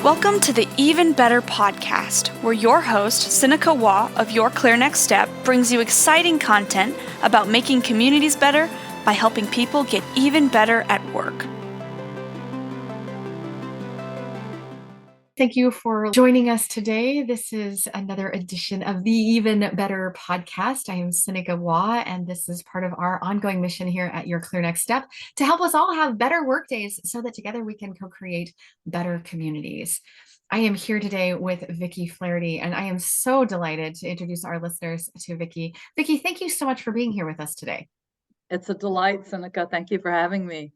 Welcome to the Even Better podcast, where your host, Sinikka Waugh of Your Clear Next Step, brings you exciting content about making communities better by helping people get even better at work. Thank you for joining us today. This is another edition of the Even Better podcast. I am Sinikka Waugh, and this is part of our ongoing mission here at Your Clear Next Step to help us all have better workdays so that together we can co-create better communities. I am here today with Vicki Flaherty, and I am so delighted to introduce our listeners to Vicki. Vicki, thank you so much for being here with us today. It's a delight, Sinikka. Thank you for having me.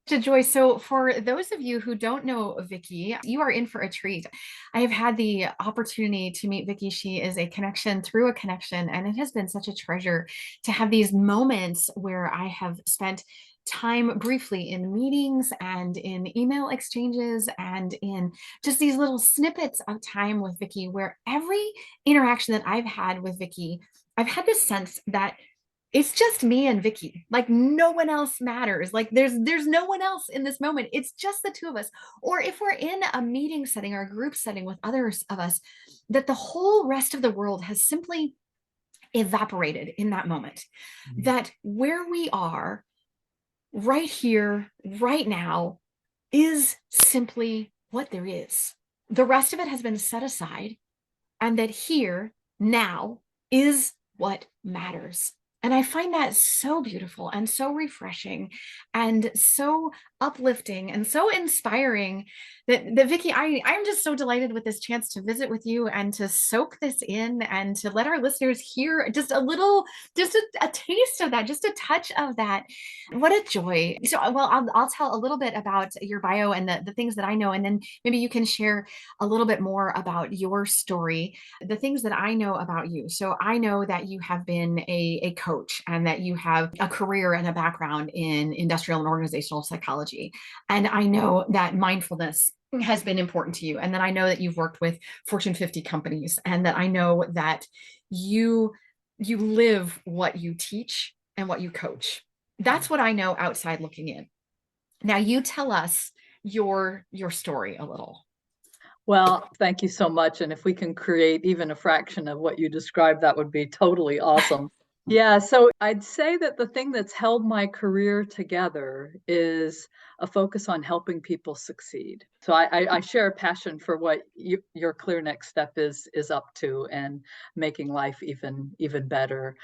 Joy. So for those of you who don't know Vicki, you are in for a treat. I have had the opportunity to meet Vicki. She is a connection through a connection, and it has been such a treasure to have these moments where I have spent time briefly in meetings and in email exchanges and in just these little snippets of time with Vicki, where every interaction that I've had with Vicki, I've had this sense that it's just me and Vicki. Like no one else matters. Like there's no one else in this moment. It's just the two of us. Or if we're in a meeting setting or a group setting with others of us, that the whole rest of the world has simply evaporated in that moment. Mm-hmm. That where we are right here, right now, is simply what there is. The rest of it has been set aside, and that here, now, is what matters. And I find that so beautiful and so refreshing and so uplifting and so inspiring that Vicki, I'm just so delighted with this chance to visit with you and to soak this in and to let our listeners hear just a taste of that, just a touch of that. What a joy. So, well, I'll tell a little bit about your bio and the things that I know, and then maybe you can share a little bit more about your story, the things that I know about you. So I know that you have been a coach and that you have a career and a background in industrial and organizational psychology. And I know that mindfulness has been important to you. And then I know that you've worked with Fortune 50 companies, and that I know that you live what you teach and what you coach. That's what I know outside looking in. Now you tell us your story a little. Well, thank you so much. And if we can create even a fraction of what you described, that would be totally awesome. Yeah, so I'd say that the thing that's held my career together is a focus on helping people succeed. So I share a passion for what your clear next step is up to, and making life even better.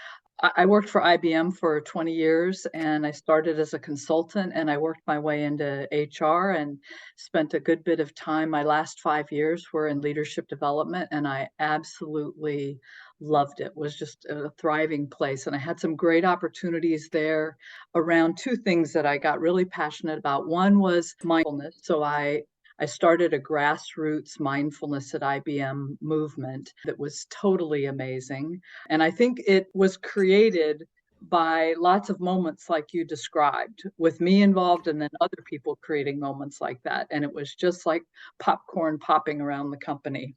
I worked for IBM for 20 years, and I started as a consultant, and I worked my way into HR and spent a good bit of time. My last 5 years were in leadership development, and I absolutely loved it. It was just a thriving place. And I had some great opportunities there around two things that I got really passionate about. One was mindfulness. So I started a grassroots mindfulness at IBM movement that was totally amazing. And I think it was created by lots of moments like you described, with me involved and then other people creating moments like that. And it was just like popcorn popping around the company.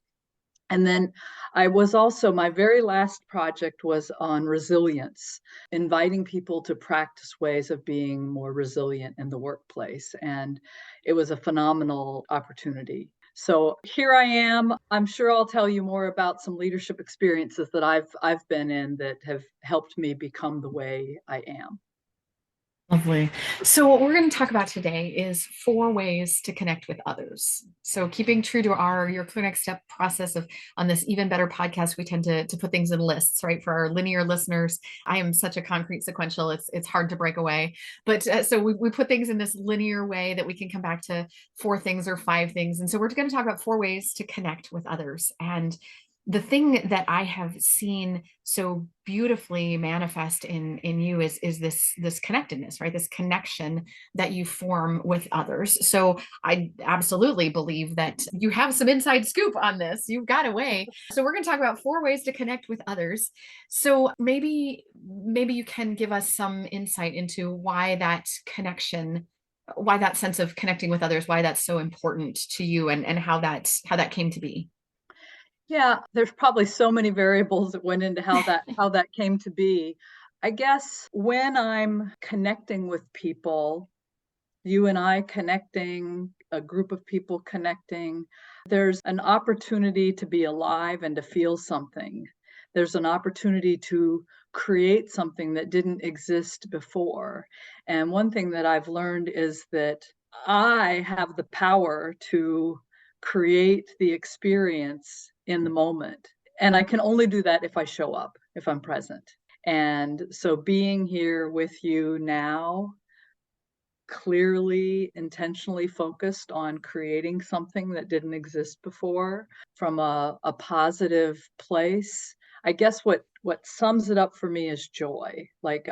And then I was also, my very last project was on resilience, inviting people to practice ways of being more resilient in the workplace. And it was a phenomenal opportunity. So here I am. I'm sure I'll tell you more about some leadership experiences that I've been in that have helped me become the way I am. Lovely. So what we're going to talk about today is 4 ways to connect with others. So keeping true to your clear next step process of on this Even Better podcast, we tend to put things in lists, right? For our linear listeners, I am such a concrete sequential. It's hard to break away. But so we put things in this linear way that we can come back to 4 things or 5 things. And so we're going to talk about 4 ways to connect with others. And the thing that I have seen so beautifully manifest in you is this connectedness, right? This connection that you form with others. So I absolutely believe that you have some inside scoop on this. You've got a way. So we're going to talk about 4 ways to connect with others. So maybe you can give us some insight into why that connection, why that sense of connecting with others, why that's so important to you, and how that came to be. Yeah, there's probably so many variables that went into how that came to be. I guess when I'm connecting with people, you and I connecting, a group of people connecting, there's an opportunity to be alive and to feel something. There's an opportunity to create something that didn't exist before. And one thing that I've learned is that I have the power to create the experience in the moment. And I can only do that if I show up, if I'm present. And so being here with you now, clearly, intentionally focused on creating something that didn't exist before from a positive place. I guess what sums it up for me is joy. Like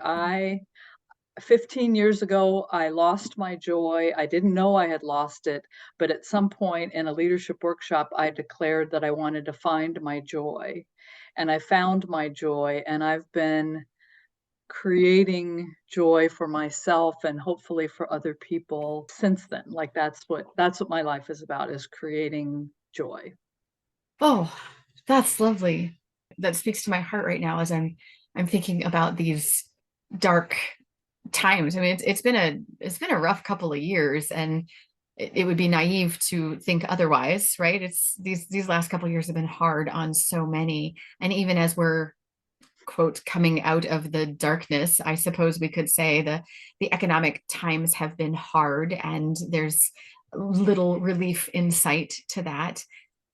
15 years ago, I lost my joy. I didn't know I had lost it, but at some point in a leadership workshop, I declared that I wanted to find my joy. And I found my joy, and I've been creating joy for myself and hopefully for other people since then. Like that's what my life is about, is creating joy. Oh, that's lovely. That speaks to my heart right now as I'm thinking about these dark times. I mean, it's been a rough couple of years, and it would be naive to think otherwise, right? It's these last couple of years have been hard on so many, and even as we're quote coming out of the darkness, I suppose we could say the economic times have been hard, and there's little relief in sight to that.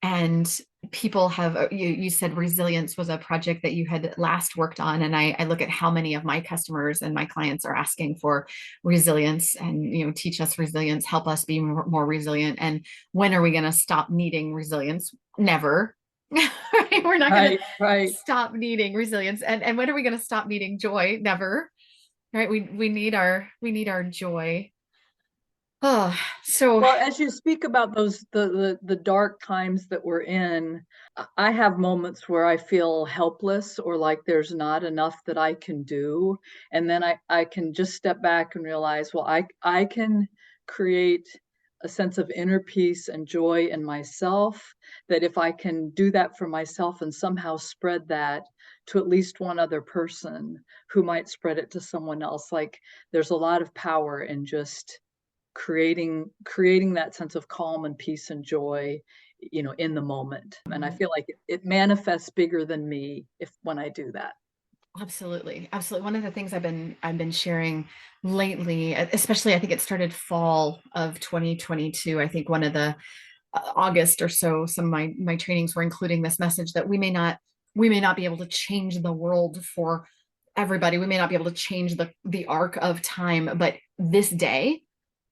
And people have, you said resilience was a project that you had last worked on, and I look at how many of my customers and my clients are asking for resilience, and teach us resilience, help us be more resilient. And when are we going to stop needing resilience? Never. Right? We're not going to stop needing resilience. And when are we going to stop needing joy? Never. Right? We need our joy. Oh, so well, as you speak about those the dark times that we're in, I have moments where I feel helpless or like there's not enough that I can do, and then I can just step back and realize, well, I can create a sense of inner peace and joy in myself, that if I can do that for myself and somehow spread that to at least one other person who might spread it to someone else, like there's a lot of power in just creating that sense of calm and peace and joy, in the moment. And I feel like it manifests bigger than me when I do that. absolutely. Absolutely. One of the things I've been sharing lately, especially I think it started fall of 2022. I think one of the August or so, some of my trainings were including this message that we may not be able to change the world for everybody. We may not be able to change the arc of time, but this day,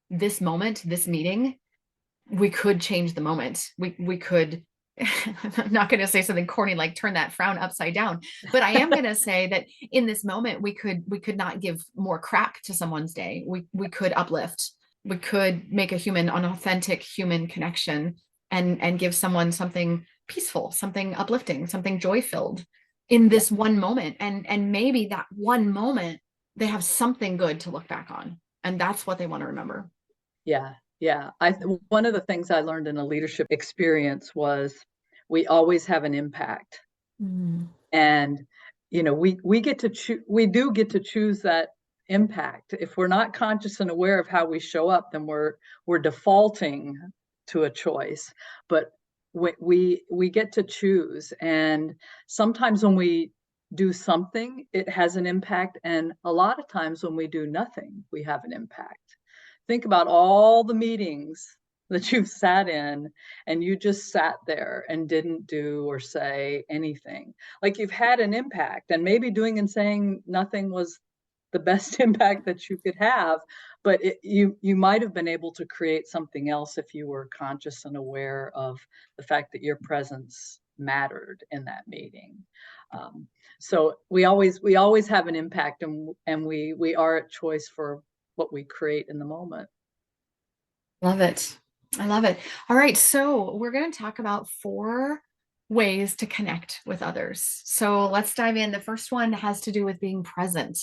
this moment, this meeting, we could change the moment. We could, I'm not going to say something corny like turn that frown upside down, but I am going to say that in this moment, we could not give more crap to someone's day. We could uplift. We could make an authentic human connection, and give someone something peaceful, something uplifting, something joy filled in this one moment. And maybe that one moment, they have something good to look back on. And that's what they want to remember. Yeah. Yeah. One of the things I learned in a leadership experience was we always have an impact. Mm. And, we get to choose, we do get to choose that impact. If we're not conscious and aware of how we show up, then we're defaulting to a choice. But we get to choose. And sometimes when we do something, it has an impact. And a lot of times when we do nothing, we have an impact. Think about all the meetings that you've sat in and you just sat there and didn't do or say anything. Like you've had an impact, and maybe doing and saying nothing was the best impact that you could have, but you might have been able to create something else if you were conscious and aware of the fact that your presence mattered in that meeting. So we always have an impact, and we are at choice for what we create in the moment. Love it. I love it. All right. So we're going to talk about 4 ways to connect with others. So let's dive in. The first one has to do with being present.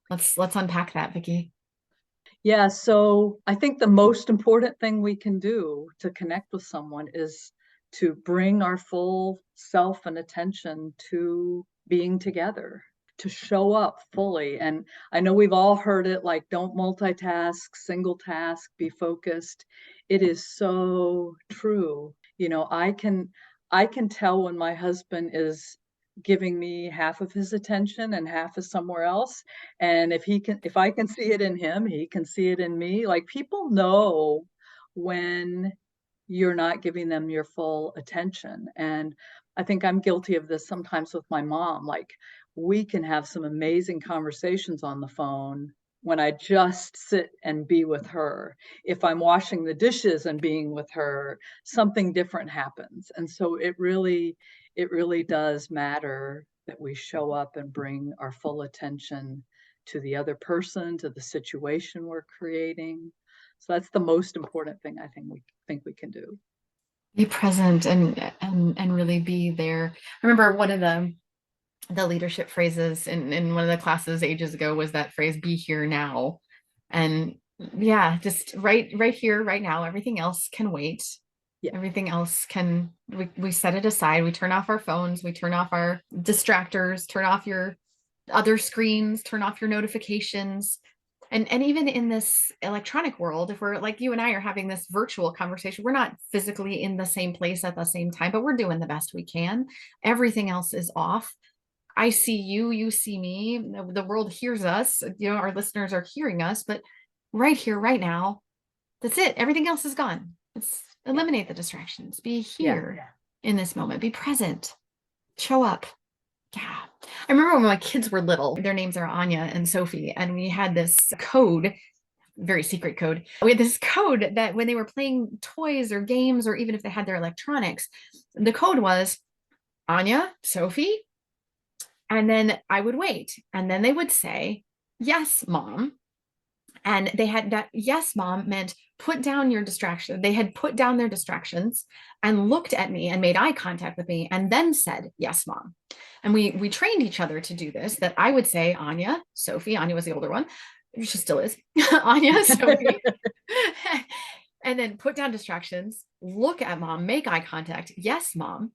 Let's unpack that, Vicki. Yeah, so I think the most important thing we can do to connect with someone is to bring our full self and attention to being together, to show up fully. And I know we've all heard it, like, don't multitask, single task, be focused. It is so true. I can tell when my husband is giving me half of his attention and half is somewhere else. And if I can see it in him, he can see it in me. Like, people know when you're not giving them your full attention. And I think I'm guilty of this sometimes with my mom. Like, we can have some amazing conversations on the phone when I just sit and be with her. If I'm washing the dishes and being with her, something different happens. And so it really does matter that we show up and bring our full attention to the other person, to the situation we're creating. So that's the most important thing I think we can do. Be present and really be there. I remember one of the leadership phrases in one of the classes ages ago was that phrase, be here now. And yeah, just right here, right now. Everything else can wait. Yeah. Everything else we set it aside. We turn off our phones, we turn off our distractors, turn off your other screens, turn off your notifications. And even in this electronic world, if we're like you and I are having this virtual conversation, we're not physically in the same place at the same time, but we're doing the best we can. Everything else is off. I see you, you see me, the world hears us, our listeners are hearing us, but right here, right now, that's it. Everything else is gone. Let's eliminate the distractions. Be here in this moment, be present, show up. Yeah. I remember when my kids were little, their names are Anya and Sophie, and we had this code, very secret code. We had this code that when they were playing toys or games, or even if they had their electronics, the code was Anya, Sophie, and then I would wait. And then they would say, yes, mom. And they had that, yes, mom, meant put down your distraction. They had put down their distractions and looked at me and made eye contact with me and then said, yes, mom. And we trained each other to do this, that I would say, Anya, Sophie, Anya was the older one. She still is. Anya, Sophie. And then put down distractions, look at mom, make eye contact. Yes, mom.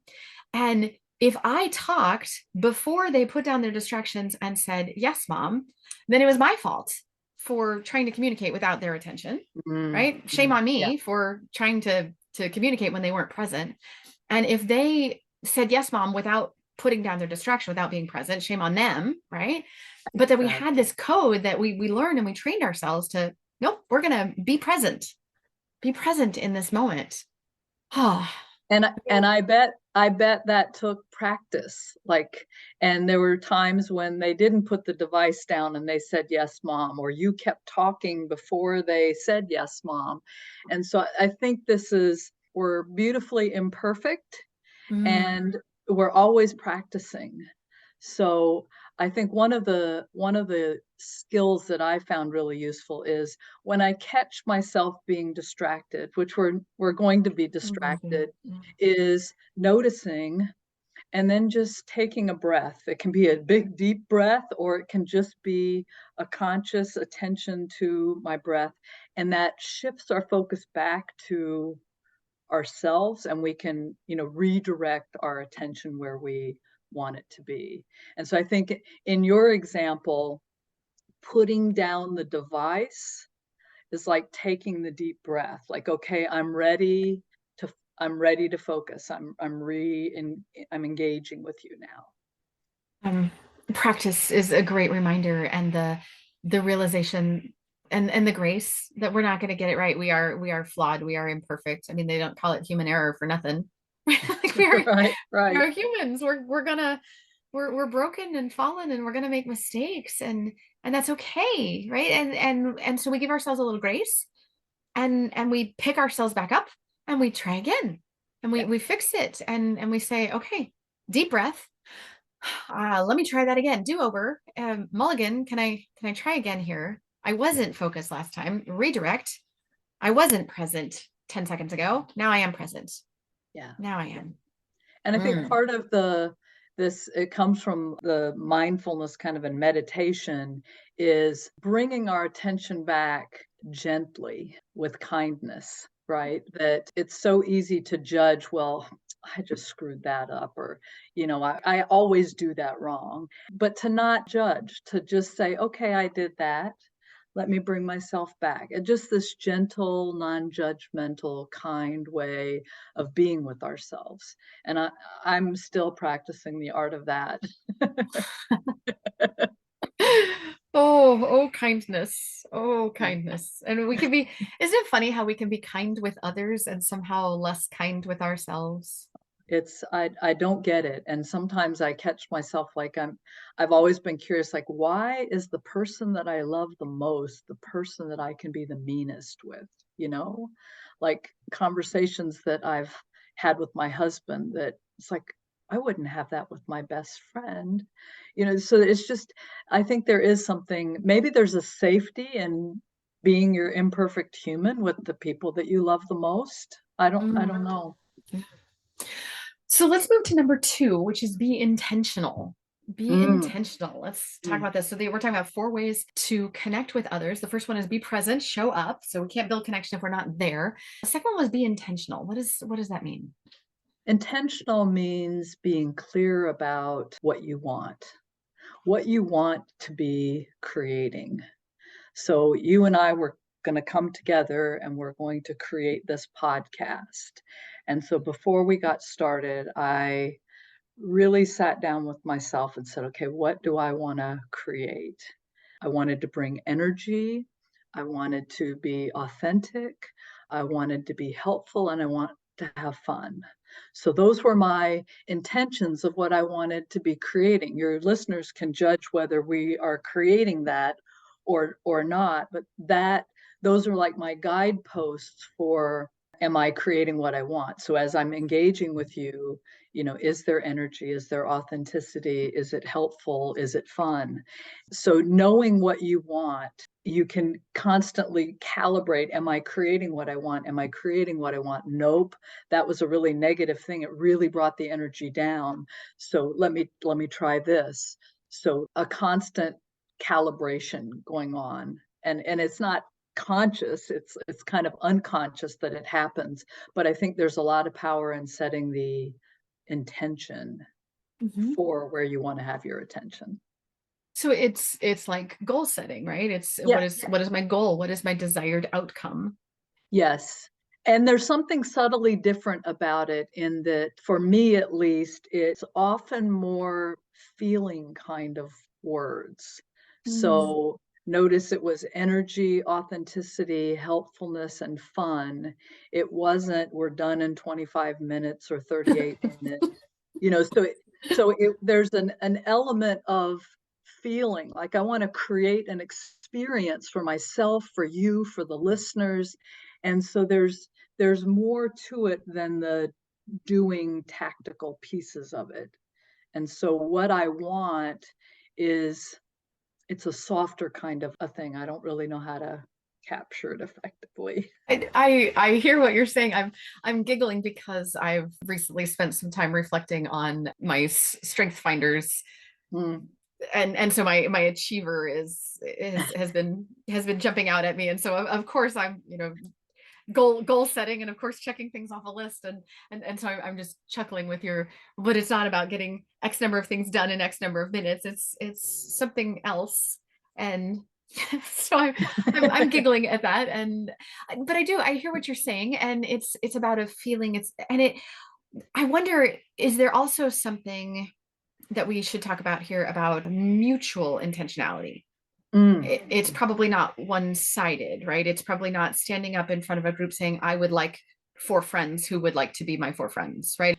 And if I talked before they put down their distractions and said, yes, mom, then it was my fault for trying to communicate without their attention, right? Shame on me for trying to communicate when they weren't present. And if they said, yes, mom, without putting down their distraction, without being present, shame on them, right? But that we had this code that we learned and we trained ourselves to, nope, we're going to be present in this moment. And I bet that took practice. Like, and there were times when they didn't put the device down and they said, yes, mom, or you kept talking before they said, yes, mom. And so I think we're beautifully imperfect and we're always practicing. So I think one of the skills that I found really useful is when I catch myself being distracted, which we're going to be distracted, is noticing and then just taking a breath. It can be a big, deep breath, or it can just be a conscious attention to my breath. And that shifts our focus back to ourselves, and we can, redirect our attention where we want it to be. And so I think in your example, putting down the device is like taking the deep breath. Like, okay, I'm ready to focus. I'm engaging with you now. Practice is a great reminder, and the realization and the grace that we're not going to get it right. We are flawed. We are imperfect. I mean, they don't call it human error for nothing. Like we are humans. We're broken and fallen, and we're gonna make mistakes, and that's okay, right? And so we give ourselves a little grace, and we pick ourselves back up, and we try again, and we fix it, and we say, okay, deep breath. Let me try that again. Do over. Mulligan, can I try again here? I wasn't focused last time. Redirect. I wasn't present 10 seconds ago. Now I am present. Yeah. Now I am. And I think part of it comes from the mindfulness kind of in meditation, is bringing our attention back gently with kindness, right? That it's so easy to judge, well, I just screwed that up, or, I always do that wrong. But to not judge, to just say, okay, I did that. Let me bring myself back. And just this gentle, non-judgmental, kind way of being with ourselves. And I'm still practicing the art of that. Oh, kindness. Oh, kindness. And we can be, isn't it funny how we can be kind with others and somehow less kind with ourselves? I don't get it. And sometimes I catch myself like I've always been curious, like, why is the person that I love the most the person that I can be the meanest with, you know? Like conversations that I've had with my husband that it's like I wouldn't have that with my best friend. So it's just I think there is something, maybe there's a safety in being your imperfect human with the people that you love the most. I don't Mm. know. So let's move to number two, which is be intentional. Be Mm. intentional. Let's talk Mm. about this. So we're talking about 4 ways to connect with others. The first one is be present, show up. So we can't build connection if we're not there. The second one was be intentional. What does that mean? Intentional means being clear about what you want to be creating. So you and I were going to come together and we're going to create this podcast. And so before we got started, I really sat down with myself and said, okay, what do I want to create? I wanted to bring energy. I wanted to be authentic. I wanted to be helpful, and I want to have fun. So those were my intentions of what I wanted to be creating. Your listeners can judge whether we are creating that or not, but those are like my guideposts for, am I creating what I want? So as I'm engaging with you, is there energy? Is there authenticity? Is it helpful? Is it fun? So knowing what you want, you can constantly calibrate. Am I creating what I want? Am I creating what I want? Nope. That was a really negative thing. It really brought the energy down. So let me try this. So a constant calibration going on. And it's not conscious, it's kind of unconscious that it happens. But I think there's a lot of power in setting the intention Mhm. for where you want to have your attention. So it's like goal setting, right? It's Yeah. what is my goal? What is my desired outcome? Yes. And there's something subtly different about it in that, for me at least, it's often more feeling kind of words. Mm. So notice it was energy, authenticity, helpfulness, and fun. It wasn't we're done in 25 minutes or 38 minutes. There's an element of feeling like I want to create an experience for myself, for you, for the listeners. And so there's more to it than the doing tactical pieces of it. And so what I want is, it's a softer kind of a thing. I don't really know how to capture it effectively. I hear what you're saying. I'm giggling because I've recently spent some time reflecting on my strength finders, Mm. and so my achiever has been jumping out at me, and so of course I'm goal setting, and of course checking things off a list, and so I'm just chuckling with your, but it's not about getting X number of things done in X number of minutes. It's something else, and so I'm giggling at that, and but I hear what you're saying, and it's about a feeling. I wonder, is there also something that we should talk about here about mutual intentionality? Mm. It's probably not one-sided, right? It's probably not standing up in front of a group saying, I would like 4 friends who would like to be my 4 friends, right?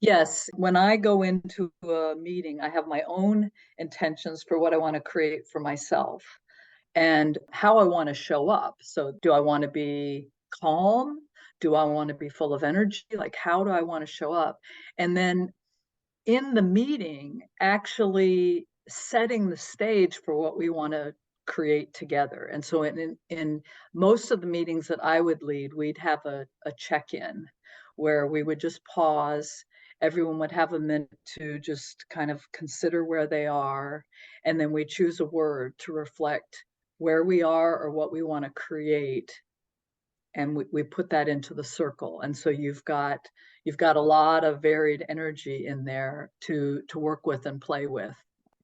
Yes, when I go into a meeting, I have my own intentions for what I want to create for myself and how I want to show up. So, do I want to be calm? Do I want to be full of energy? Like, how do I want to show up? And then in the meeting, actually setting the stage for what we want to create together. And so, in most of the meetings that I would lead, we'd have a check in where we would just pause. Everyone would have a minute to just kind of consider where they are. And then we choose a word to reflect where we are or what we want to create and we put that into the circle. And so you've got a lot of varied energy in there to work with and play with.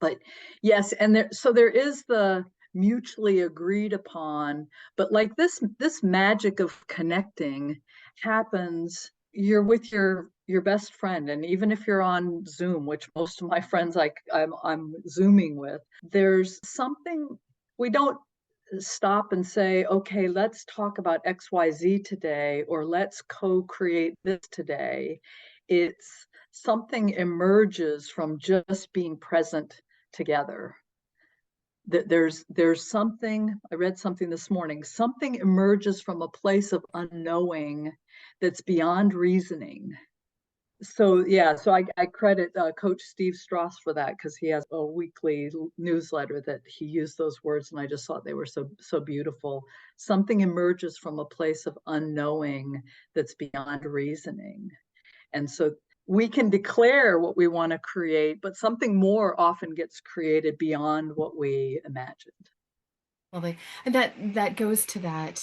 But yes, and there is the mutually agreed upon, but like this magic of connecting happens. You're with your best friend, and even if you're on Zoom, which most of my friends I'm Zooming with, there's something. We don't stop and say, okay, let's talk about XYZ today, or let's co-create this today. It's something emerges from just being present together. There's something, I read something this morning, something emerges from a place of unknowing that's beyond reasoning. So I credit Coach Steve Strauss for that, because he has a weekly newsletter that he used those words, and I just thought they were so beautiful. Something emerges from a place of unknowing that's beyond reasoning. And so we can declare what we want to create, but something more often gets created beyond what we imagined. Well, and that goes to that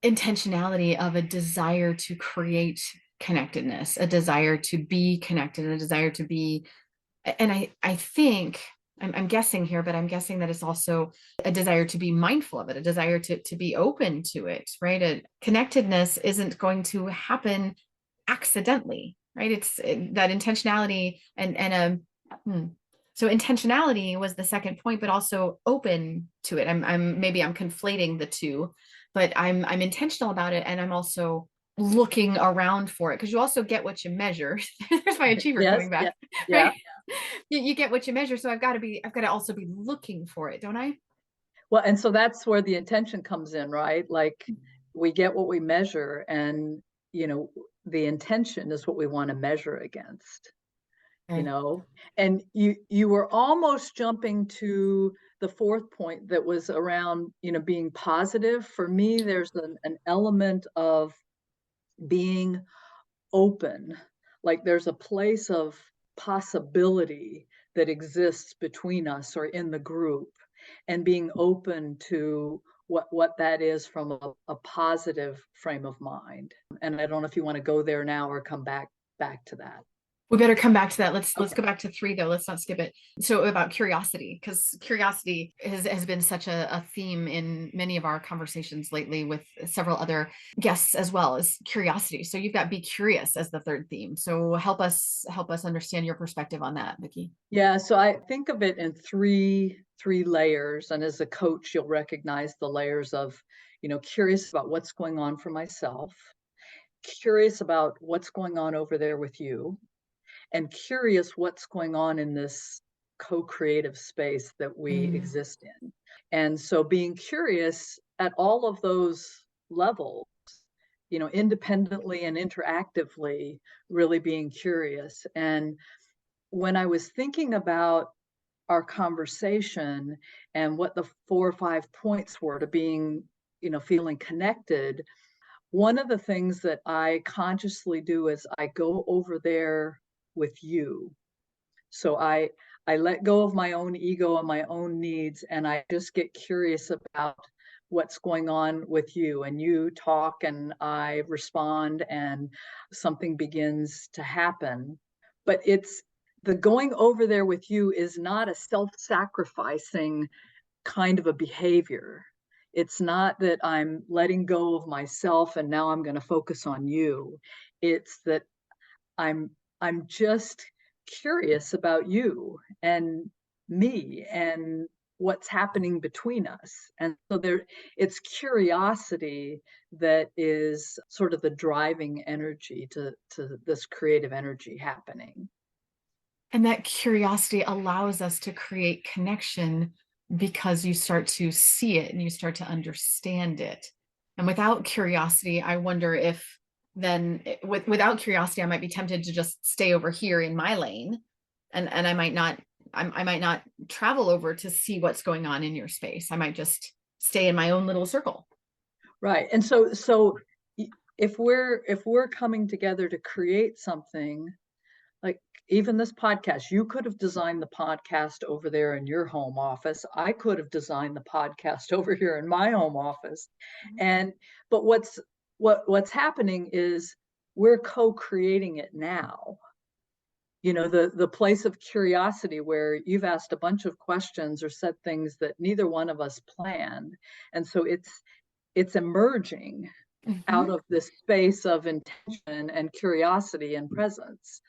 intentionality of a desire to create connectedness, a desire to be connected, a desire to be, and I think I'm guessing here, but I'm guessing that it's also a desire to be mindful of it, a desire to be open to it, right? Connectedness isn't going to happen accidentally, right? It's that intentionality so intentionality was the second point, but also open to it. I'm conflating the two, but I'm intentional about it, and I'm also looking around for it, because you also get what you measure. There's my achiever coming back, yeah. right? You get what you measure, so I've got to also be looking for it, don't I? Well, and so that's where the intention comes in, right? Like, we get what we measure, and the intention is what we want to measure against. Okay. And you were almost jumping to the fourth point that was around being positive. For me, there's an element of being open, like there's a place of possibility that exists between us or in the group, and being open to what that is from a positive frame of mind. And I don't know if you want to go there now or come back to that. We better come back to that. Let's go back to 3 though. Let's not skip it. So about curiosity, because curiosity has been such a theme in many of our conversations lately with several other guests, as well as curiosity. So you've got be curious as the third theme. So help us understand your perspective on that, Vicki. Yeah, so I think of it in three layers, and as a coach, you'll recognize the layers of, curious about what's going on for myself, curious about what's going on over there with you, and curious what's going on in this co-creative space that we exist in. And so being curious at all of those levels, independently and interactively, really being curious. And when I was thinking about our conversation and what the 4 or 5 points were to being, feeling connected, one of the things that I consciously do is I go over there with you. So I let go of my own ego and my own needs, and I just get curious about what's going on with you, and you talk and I respond, and something begins to happen. But it's the going over there with you is not a self-sacrificing kind of a behavior. It's not that I'm letting go of myself and now I'm going to focus on you. It's that I'm just curious about you and me and what's happening between us. And so it's curiosity that is sort of the driving energy to this creative energy happening. And that curiosity allows us to create connection, because you start to see it and you start to understand it. And without curiosity, I wonder if then without curiosity, I might be tempted to just stay over here in my lane, and I might not travel over to see what's going on in your space. I might just stay in my own little circle. Right. And so if we're coming together to create something, like even this podcast, you could have designed the podcast over there in your home office. I could have designed the podcast over here in my home office. But what's what's happening is we're co-creating it now. The place of curiosity where you've asked a bunch of questions or said things that neither one of us planned. And so it's emerging out of this space of intention and curiosity and presence.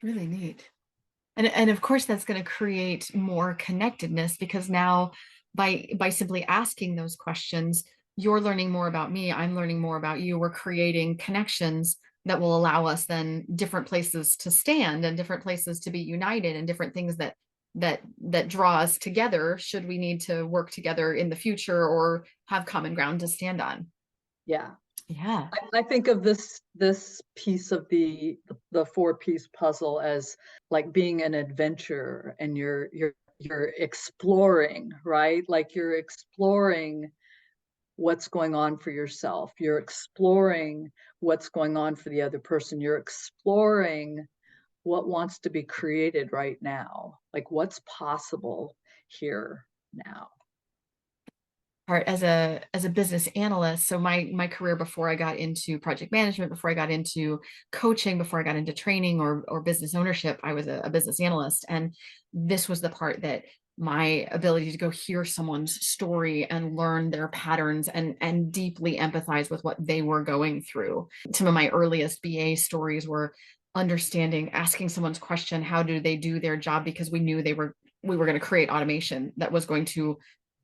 Really neat. And of course that's going to create more connectedness, because now by simply asking those questions, you're learning more about me, I'm learning more about you. We're creating connections that will allow us then different places to stand and different places to be united, and different things that draw us together should we need to work together in the future or have common ground to stand on. Yeah. Yeah. I think of this piece of the 4-piece puzzle as like being an adventure, and you're exploring, right? Like you're exploring what's going on for yourself. You're exploring what's going on for the other person. You're exploring what wants to be created right now. Like what's possible here now. Part as a business analyst. So my career before I got into project management, before I got into coaching, before I got into training or business ownership, I was a business analyst. And this was the part that my ability to go hear someone's story and learn their patterns and deeply empathize with what they were going through. Some of my earliest BA stories were understanding, asking someone's question, how do they do their job? Because we knew we were going to create automation that was going to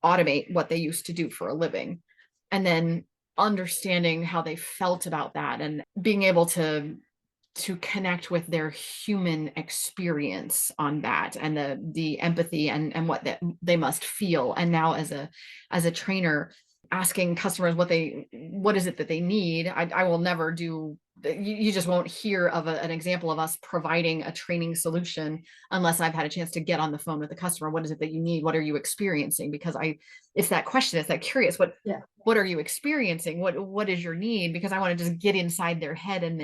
automate what they used to do for a living, and then understanding how they felt about that and being able to connect with their human experience on that, and the empathy and what that they must feel. And now as a trainer, asking customers what is it that they need. I will never do, you just won't hear of an example of us providing a training solution unless I've had a chance to get on the phone with the customer. What is it that you need? What are you experiencing? Because it's that question, it's that curious, what are you experiencing? What is your need? Because I want to just get inside their head and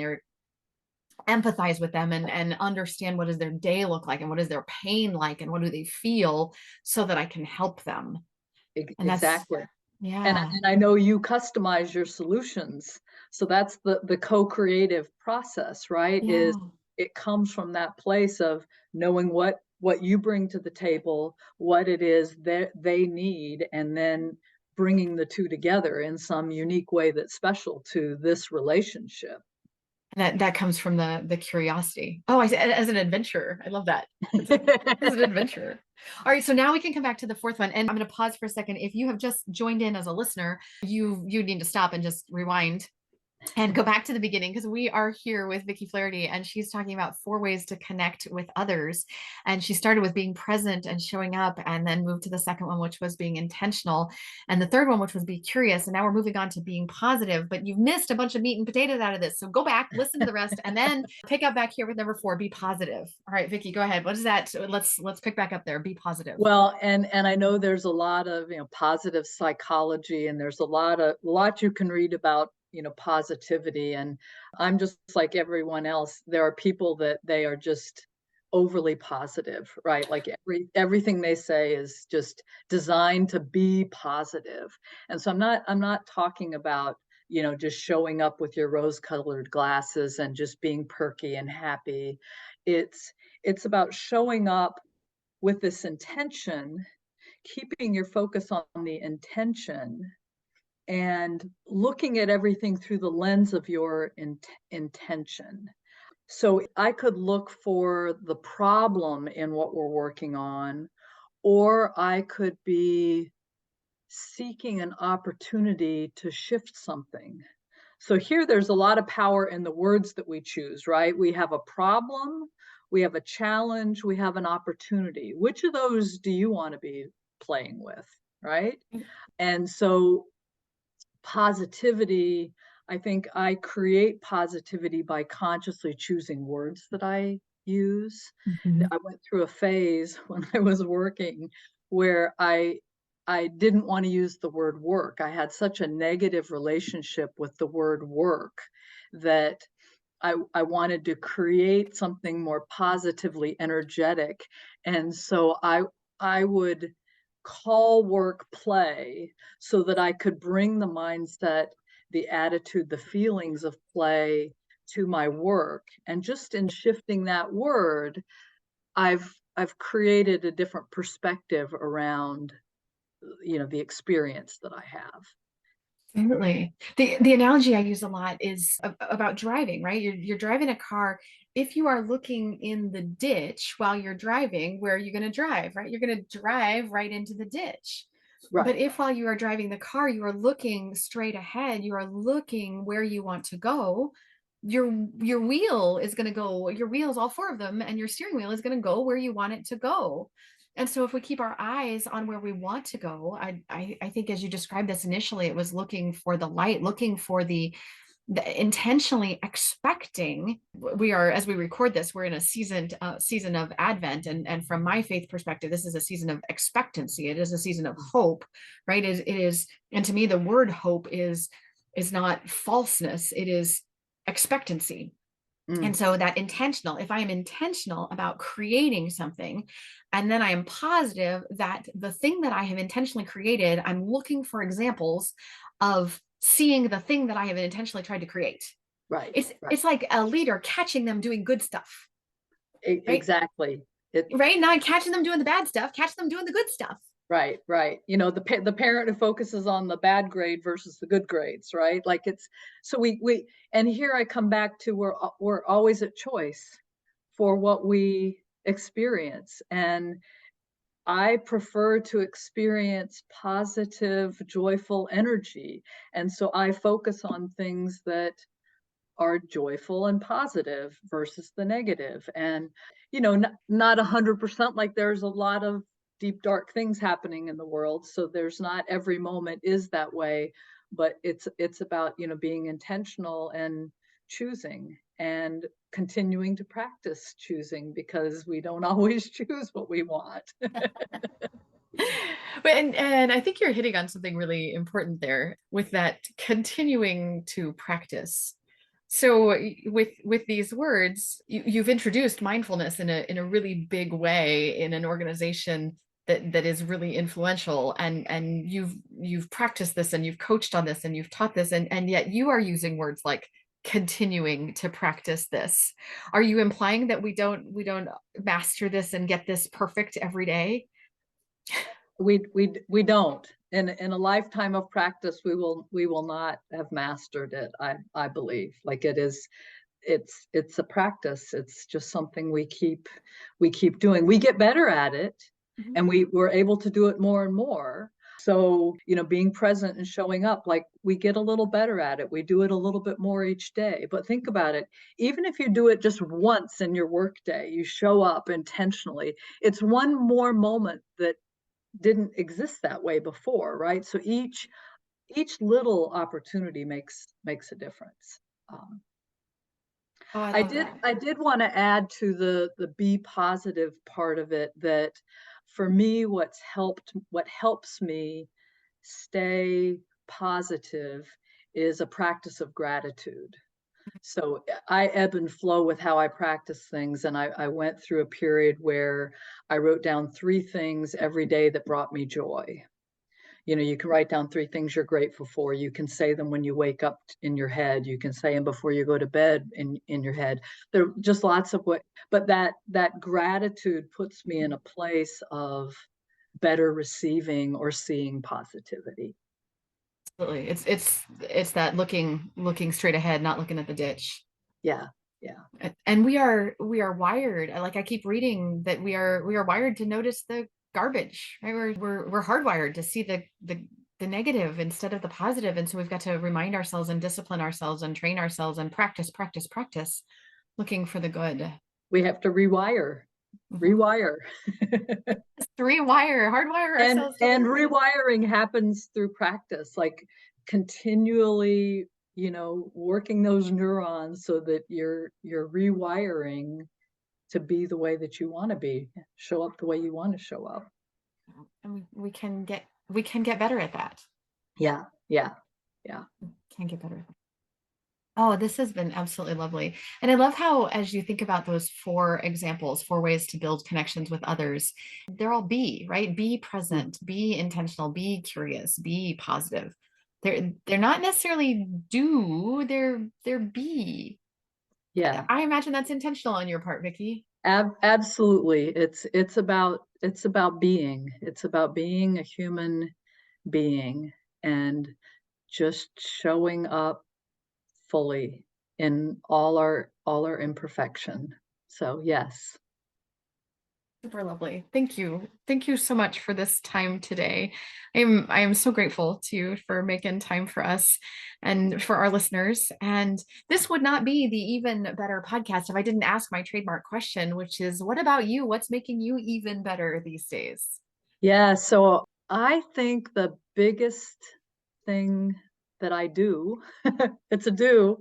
empathize with them and understand what does their day look like and what is their pain like and what do they feel, so that I can help them. And Exactly. Yeah. And I know you customize your solutions. So that's the co-creative process, right? Yeah. Is it comes from that place of knowing what you bring to the table, what it is that they need, and then bringing the two together in some unique way that's special to this relationship. That comes from the curiosity. Oh, I said as an adventurer. I love that. As an adventurer. All right, so now we can come back to the fourth one, and I'm going to pause for a second. If you have just joined in as a listener, you need to stop and just rewind and go back to the beginning, because we are here with Vicki Flaherty, and she's talking about 4 ways to connect with others. And she started with being present and showing up, and then moved to the second one, which was being intentional, and the third one, which was be curious. And now we're moving on to being positive. But you've missed a bunch of meat and potatoes out of this, so go back, listen to the rest, and then pick up back here with number 4, be positive. All right, Vicki, go ahead. What is that? Let's pick back up there. Be positive. Well, and I know there's a lot of positive psychology, and there's a lot you can read about positivity. And I'm just like everyone else. There are people that they are just overly positive, right? Like everything they say is just designed to be positive. And so I'm not talking about just showing up with your rose-colored glasses and just being perky and happy. It's about showing up with this intention, keeping your focus on the intention, and looking at everything through the lens of your intention. So I could look for the problem in what we're working on, or I could be seeking an opportunity to shift something. So here there's a lot of power in the words that we choose, right? We have a problem, we have a challenge, we have an opportunity. Which of those do you want to be playing with, right? And so positivity, I think I create positivity by consciously choosing words that I use. I went through a phase when I was working where I didn't want to use the word work. I had such a negative relationship with the word work that I wanted to create something more positively energetic. And so I would call work play, so that I could bring the mindset the attitude, the feelings of play to my work. And just in shifting that word, I've created a different perspective around, the experience that I have. Absolutely. The analogy I use a lot is about driving, right? You're driving a car. If you are looking in the ditch while you're driving, where are you going to drive, right? You're going to drive right into the ditch. But Right. if while you are driving the car, you are looking straight ahead, you are looking where you want to go, your wheel is going to go, your wheels, all four of them, and your steering wheel is going to go where you want it to go. And so if we keep our eyes on where we want to go, I think as you described this initially, it was looking for the light, looking for the intentionally expecting. We are, as we record this, we're in a season of Advent, and from my faith perspective, this is a season of expectancy. It is a season of hope, right? It is, and to me, the word hope is not falseness. It is expectancy. And so that intentional, if I am intentional about creating something, and then I am positive that the thing that I have intentionally created, I'm looking for examples of seeing the thing that I have intentionally tried to create. Right. It's like a leader catching them doing good stuff. Right? Exactly. Right? Not catching them doing the bad stuff, catch them doing the good stuff. Right. The parent who focuses on the bad grade versus the good grades, right? Like it's, so we and here I come back to, we're always at choice for what we experience. And I prefer to experience positive, joyful energy. And so I focus on things that are joyful and positive versus the negative. And, not 100%, like there's a lot of deep, dark things happening in the world. So there's not every moment is that way, but it's about, being intentional and choosing and continuing to practice choosing, because we don't always choose what we want. And I think you're hitting on something really important there with that continuing to practice. So with these words, you've introduced mindfulness in a really big way in an organization that is really influential, and you've practiced this, and you've coached on this, and you've taught this, and yet you are using words like continuing to practice this. Are you implying that we don't master this and get this perfect every day? We don't. In a lifetime of practice, we will not have mastered it. I believe, like it's a practice. It's just something we keep doing. We get better at it, and we're able to do it more and more. So, being present and showing up, like we get a little better at it. We do it a little bit more each day. But think about it. Even if you do it just once in your workday, you show up intentionally. It's one more moment that didn't exist that way before, right? So each little opportunity makes a difference. Oh, I love that. I did want to add to the be positive part of it, that for me, what helps me stay positive is a practice of gratitude. So I ebb and flow with how I practice things. And I went through a period where I wrote down 3 things every day that brought me joy. You can write down 3 things you're grateful for. You can say them when you wake up in your head. You can say them before you go to bed in your head. There are just lots of but that gratitude puts me in a place of better receiving or seeing positivity. Absolutely. It's that looking straight ahead, not looking at the ditch. Yeah. And we are wired. Like I keep reading that we are wired to notice the garbage, right? We're hardwired to see the negative instead of the positive. And so we've got to remind ourselves and discipline ourselves and train ourselves and practice looking for the good. We have to rewire. Rewire. Hardwire ourselves. And rewiring happens through practice, like continually, working those neurons so that you're rewiring to be the way that you want to be, show up the way you want to show up. And we can get better at that. Yeah. Can get better at that. Oh, this has been absolutely lovely. And I love how, as you think about those 4 examples, 4 ways to build connections with others, they're all be, right? Be present, be intentional, be curious, be positive. they're not necessarily do, they're be. Yeah, I imagine that's intentional on your part, Vicki. absolutely. It's about being. It's about being a human being and just showing up fully in all our imperfection. So yes. Super lovely. Thank you. Thank you so much for this time today. I am so grateful to you for making time for us and for our listeners. And this would not be the Even Better podcast if I didn't ask my trademark question, which is, what about you? What's making you even better these days? Yeah, so I think the biggest thing that I do, it's a do,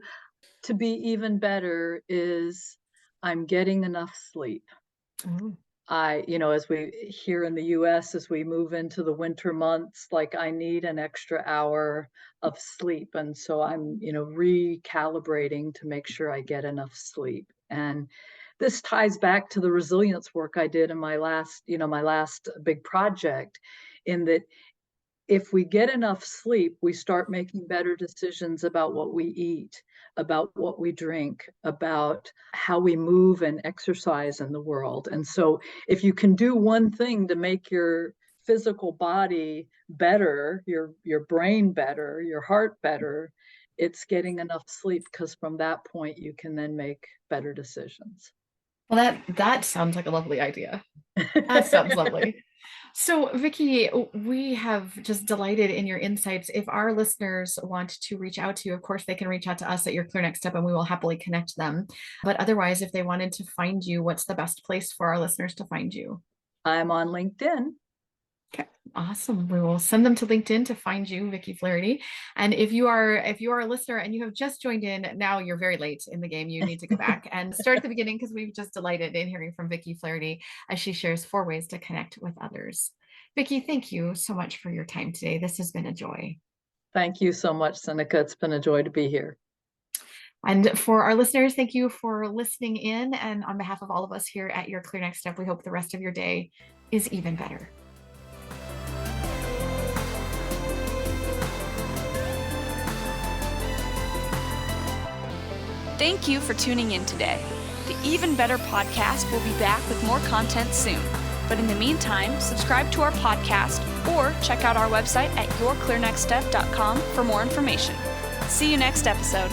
to be even better is I'm getting enough sleep. Mm. As we here in the US, as we move into the winter months, like I need an extra hour of sleep. And so I'm, recalibrating to make sure I get enough sleep. And this ties back to the resilience work I did in my last big project, in that if we get enough sleep, we start making better decisions about what we eat, about what we drink, about how we move and exercise in the world. And so, if you can do one thing to make your physical body better, your brain better, your heart better, it's getting enough sleep, because from that point you can then make better decisions. Well, that sounds like a lovely idea. That sounds lovely. So, Vicki, we have just delighted in your insights. If our listeners want to reach out to you, of course, they can reach out to us at Your Clear Next Step and we will happily connect them. But otherwise, if they wanted to find you, what's the best place for our listeners to find you? I'm on LinkedIn. Okay, awesome. We will send them to LinkedIn to find you, Vicki Flaherty. And if you are a listener and you have just joined in, now you're very late in the game. You need to go back and start at the beginning, because we've just delighted in hearing from Vicki Flaherty as she shares 4 ways to connect with others. Vicki, thank you so much for your time today. This has been a joy. Thank you so much, Sinikka. It's been a joy to be here. And for our listeners, thank you for listening in. And on behalf of all of us here at Your Clear Next Step, we hope the rest of your day is even better. Thank you for tuning in today. The Even Better podcast will be back with more content soon. But in the meantime, subscribe to our podcast or check out our website at yourclearnextstep.com for more information. See you next episode.